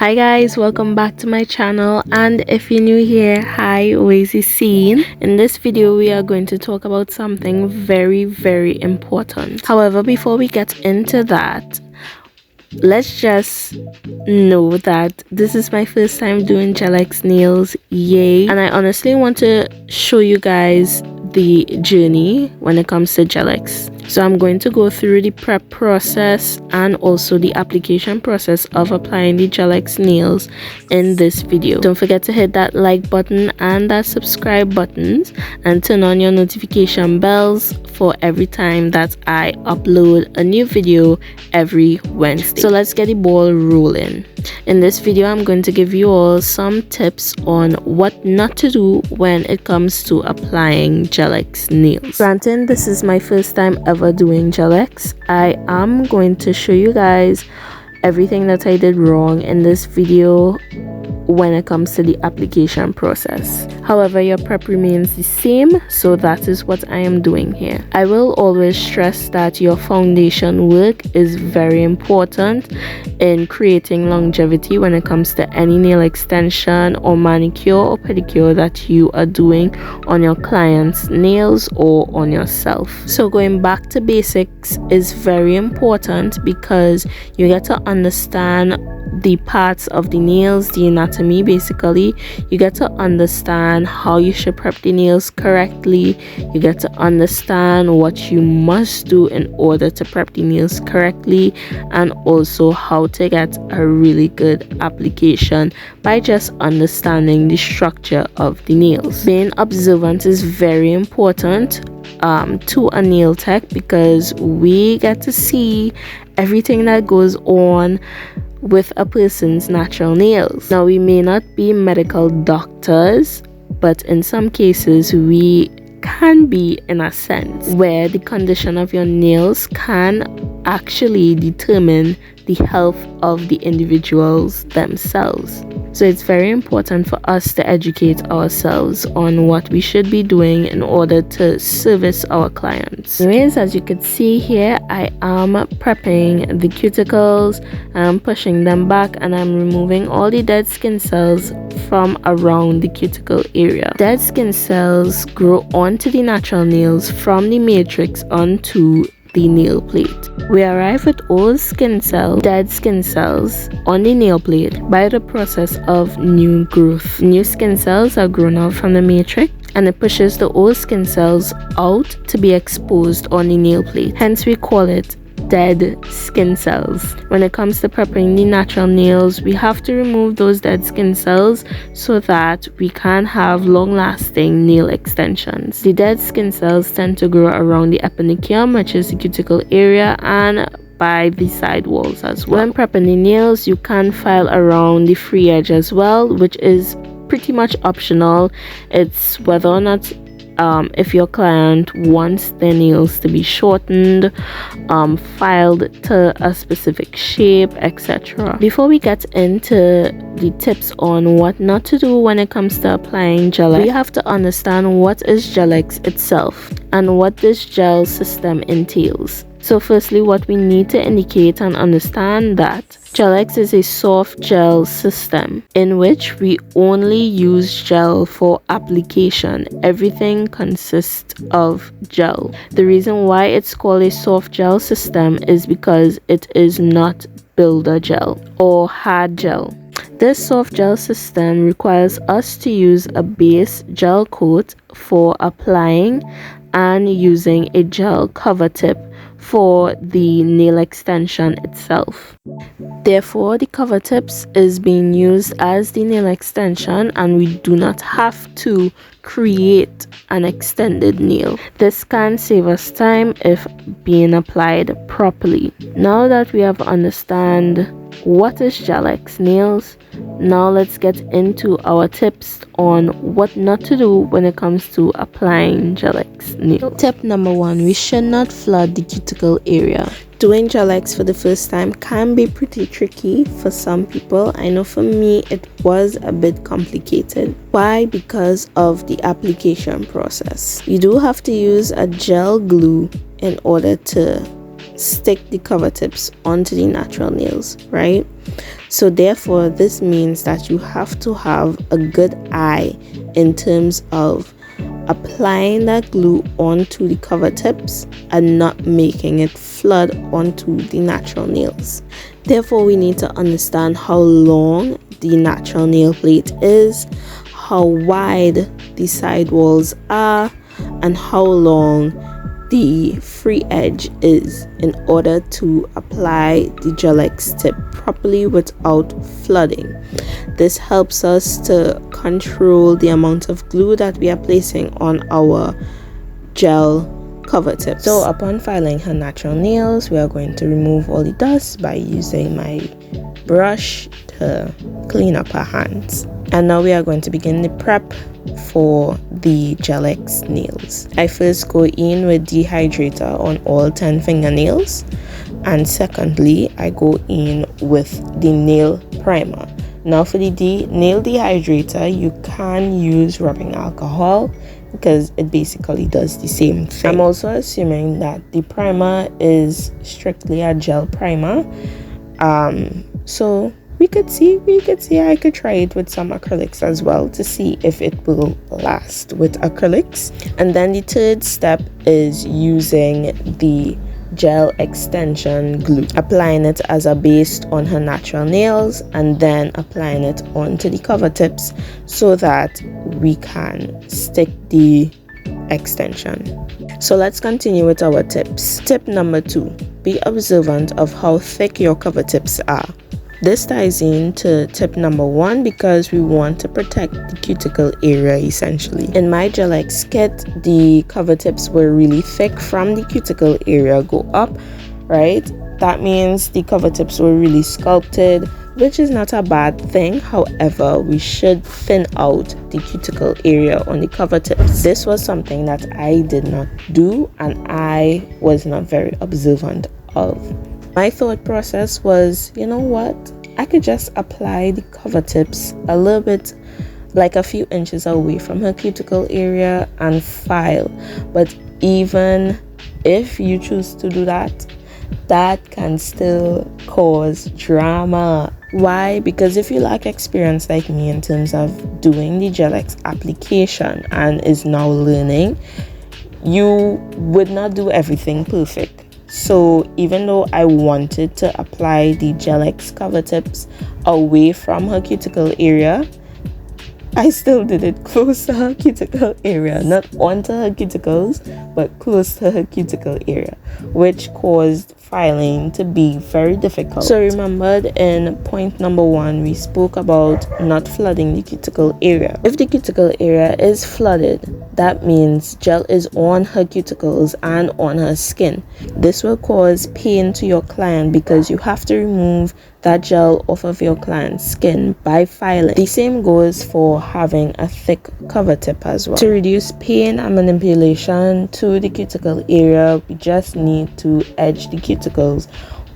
Hi guys, welcome back to my channel, and if you're new here, hi, Wazy Scene. In this video we are going to talk about something very important. However, before we get into that, let's just know that this is my first time doing GELX nails, yay, and I honestly want to show you guys the journey when it comes to GELX. So I'm going to go through the prep process and also the application process of applying the GELX nails in this video. Don't forget to hit that like button and that subscribe buttons and turn on your notification bells for every time that I upload a new video every Wednesday. So let's get the ball rolling. In this video, I'm going to give you all some tips on what not to do when it comes to applying GELX nails. Granted, this is my first time ever doing GELX. I am going to show you guys everything that I did wrong in this video when it comes to the application process. However, your prep remains the same, so that is what I am doing here. I will always stress that your foundation work is very important in creating longevity when it comes to any nail extension or manicure or pedicure that you are doing on your client's nails or on yourself. So going back to basics is very important because you get to understand the parts of the nails, the anatomy. Basically, you get to understand how you should prep the nails correctly. You get to understand what you must do in order to prep the nails correctly, and also how to get a really good application by just understanding the structure of the nails. Being observant is very important to a nail tech because we get to see everything that goes on with a person's natural nails. Now, we may not be medical doctors, but in some cases we can be, in a sense, where the condition of your nails can actually determine the health of the individuals themselves. So it's very important for us to educate ourselves on what we should be doing in order to service our clients. Anyways, as you can see here, I am prepping the cuticles. I'm pushing them back and I'm removing all the dead skin cells from around the cuticle area. Dead skin cells grow onto the natural nails from the matrix onto the nail plate. We arrive at all dead skin cells on the nail plate by the process of new growth. New skin cells are grown out from the matrix and it pushes the old skin cells out to be exposed on the nail plate. Hence we call it dead skin cells. When it comes to prepping the natural nails, we have to remove those dead skin cells so that we can have long-lasting nail extensions. The dead skin cells tend to grow around the eponychium, which is the cuticle area, and by the side walls as well. When prepping the nails, you can file around the free edge as well, which is pretty much optional. It's whether or not if your client wants their nails to be shortened, filed to a specific shape, etc. Before we get into the tips on what not to do when it comes to applying GELX, we have to understand what is GELX itself and what this gel system entails. So firstly, what we need to indicate and understand that GELX is a soft gel system in which we only use gel for application. Everything consists of gel. The reason why it's called a soft gel system is because it is not builder gel or hard gel. This soft gel system requires us to use a base gel coat for applying and using a gel cover tip for the nail extension itself. Therefore, the cover tips is being used as the nail extension and we do not have to create an extended nail. This can save us time if being applied properly. Now that we have understand what is GELX nails, now let's get into our tips on what not to do when it comes to applying GELX nails. Tip number 1, we should not flood the cuticle area. Doing GELX for the first time can be pretty tricky for some people. I know for me it was a bit complicated. Why? Because of the application process. You do have to use a gel glue in order to stick the cover tips onto the natural nails, right? So therefore, this means that you have to have a good eye in terms of applying that glue onto the cover tips and not making it flood onto the natural nails. Therefore, we need to understand how long the natural nail plate is, how wide the side walls are, and how long the free edge is in order to apply the GELX tip properly without flooding. This helps us to control the amount of glue that we are placing on our gel cover tips. So upon filing her natural nails, we are going to remove all the dust by using my brush to clean up her hands. And now we are going to begin the prep for the GELX nails. I first go in with dehydrator on all 10 fingernails, and secondly I go in with the nail primer. Now for the nail dehydrator, you can use rubbing alcohol because it basically does the same thing. I'm also assuming that the primer is strictly a gel primer, so we could see I could try it with some acrylics as well to see if it will last with acrylics. And then the third step is using the gel extension glue, applying it as a base on her natural nails and then applying it onto the cover tips so that we can stick the extension. So let's continue with our tips. Tip number 2, be observant of how thick your cover tips are. This ties into tip number 1 because we want to protect the cuticle area essentially. In my GELX kit, the cover tips were really thick from the cuticle area go up, right? That means the cover tips were really sculpted, which is not a bad thing. However, we should thin out the cuticle area on the cover tips. This was something that I did not do and I was not very observant of. My thought process was, you know what, I could just apply the cover tips a little bit, like a few inches away from her cuticle area and file. But even if you choose to do that, that can still cause drama. Why? Because if you lack experience like me in terms of doing the GELX application and is now learning, you would not do everything perfect. So even though I wanted to apply the GELX cover tips away from her cuticle area, I still did it close to her cuticle area, not onto her cuticles, but close to her cuticle area, which caused filing to be very difficult. So remembered in point number 1, we spoke about not flooding the cuticle area. If the cuticle area is flooded, that means gel is on her cuticles and on her skin. This will cause pain to your client because you have to remove that gel off of your client's skin by filing. The same goes for having a thick cover tip as well. To reduce pain and manipulation to the cuticle area, we just need to edge the cuticles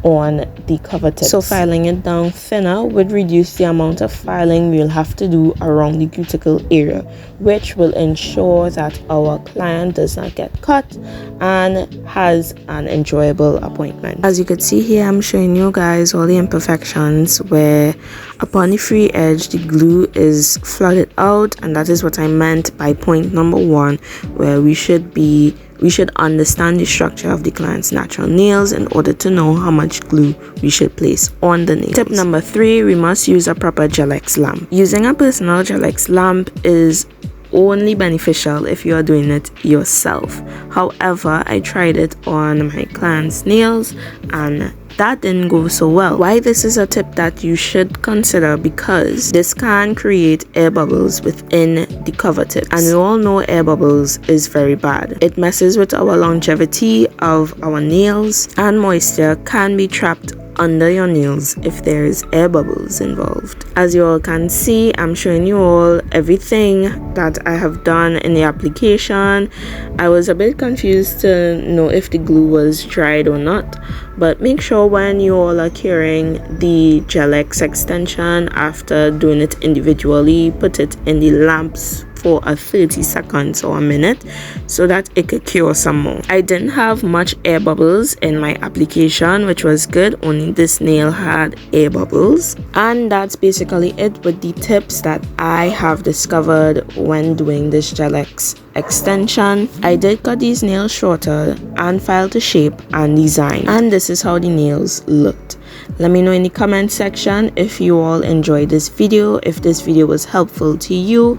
on the cover tips. So filing it down thinner would reduce the amount of filing we'll have to do around the cuticle area, which will ensure that our client does not get cut and has an enjoyable appointment. As you can see here, I'm showing you guys all the imperfections where upon the free edge the glue is flooded out, and that is what I meant by point number 1, where we should understand the structure of the client's natural nails in order to know how much glue we should place on the nails. Tip number 3, we must use a proper GELX lamp. Using a personal GELX lamp is only beneficial if you are doing it yourself. However, I tried it on my client's nails and that didn't go so well. Why this is a tip that you should consider, because this can create air bubbles within the cover tips, and we all know air bubbles is very bad. It messes with our longevity of our nails, and moisture can be trapped under your nails if there is air bubbles involved. As you all can see, I'm showing you all everything that I have done in the application. I was a bit confused to know if the glue was dried or not, but make sure when you all are curing the GELX extension after doing it individually, put it in the lamps for a 30 seconds or a minute so that it could cure some more. I didn't have much air bubbles in my application, which was good. Only this nail had air bubbles. And that's basically it with the tips that I have discovered when doing this GELX extension. I did cut these nails shorter and file to shape and design, and this is how the nails looked. Let me know in the comment section if you all enjoyed this video, if this video was helpful to you,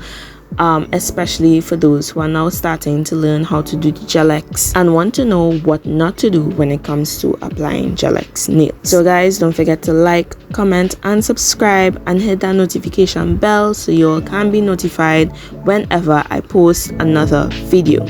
especially for those who are now starting to learn how to do the GELX and want to know what not to do when it comes to applying GELX nails. So guys, don't forget to like, comment and subscribe and hit that notification bell so you all can be notified whenever I post another video.